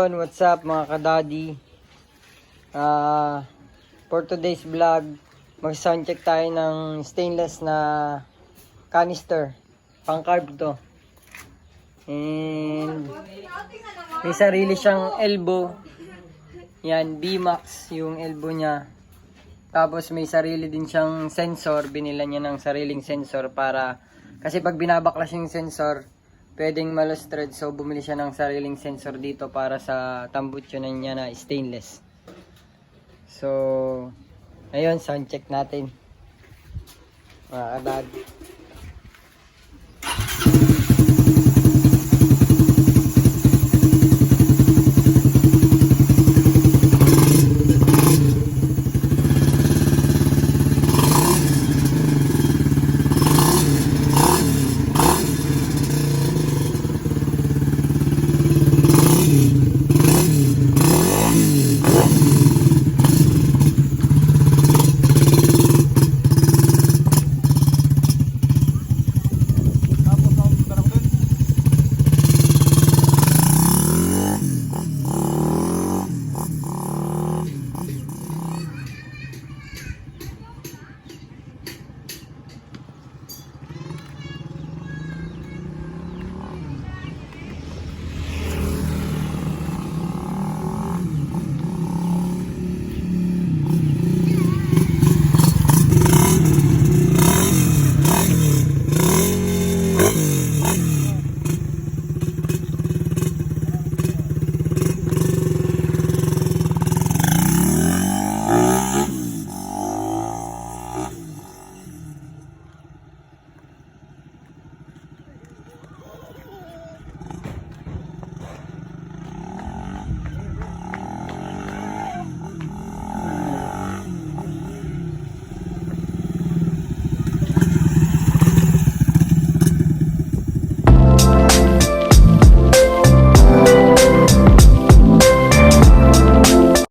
Ayun, what's up mga kadadi? For today's vlog, mag-sound check tayo ng stainless na canister. Pang carb to. And may sarili siyang elbow. Yan, Vmax yung elbow niya. Tapos may sarili din siyang sensor. Binila niya ng sariling sensor para, kasi pag binabaklas yung sensor, pwedeng malos thread. So bumili siya ng sariling sensor dito para sa tambutso na niya na stainless. So ayun, sound check natin mga kadad.